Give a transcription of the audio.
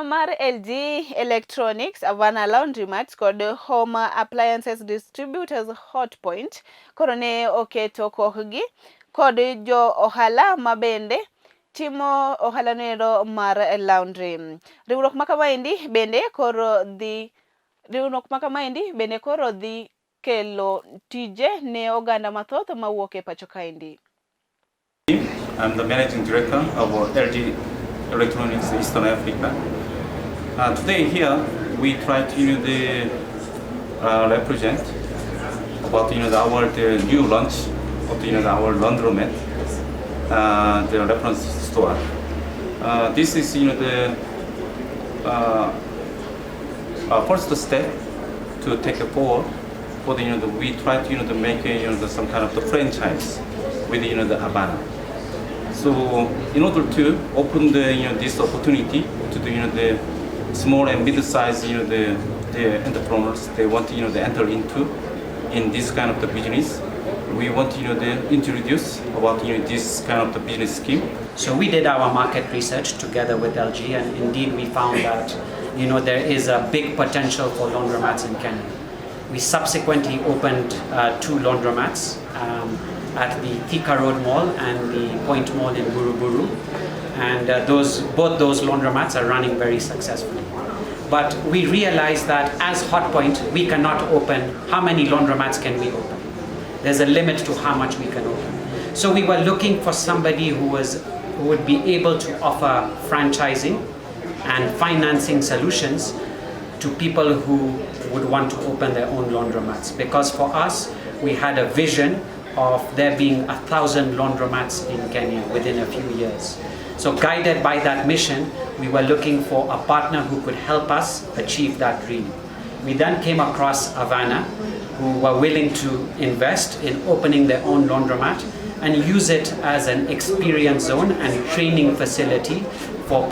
Chiro mar LG Electronics, Havana Laundromats kod Home Appliances Distributors Hotpoint koro ne oketo kokgi kod jo ohala mabende timo ohala nero mar laundry. Riwruok makamaendi bende koro dhi kelo tije ne oganda mathoth mawuok e pacho kaendi. I'm the managing director of LG Electronics Eastern Africa. Today here we try to represent about our new launch of our laundromat, the reference store. This is the first step to take forward for we try to make some kind of the franchise with the Havana. So in order to open this opportunity to the small and mid-sized the entrepreneurs they want to enter into in this kind of the business, we want to introduce about this kind of the business scheme. So we did our market research together with LG, and indeed we found that there is a big potential for laundromats in Kenya. We subsequently opened 2 laundromats at the Thika Road Mall and the Point Mall in Buruburu, and both those laundromats are running very successfully. But we realized that as Hotpoint, we cannot open. How many laundromats can we open? There's a limit to how much we can open. So we were looking for somebody who would be able to offer franchising and financing solutions to people who would want to open their own laundromats. Because for us, we had a vision of there being 1,000 laundromats in Kenya within a few years. So guided by that mission, we were looking for a partner who could help us achieve that dream. We then came across Havana, who were willing to invest in opening their own laundromat and use it as an experience zone and training facility for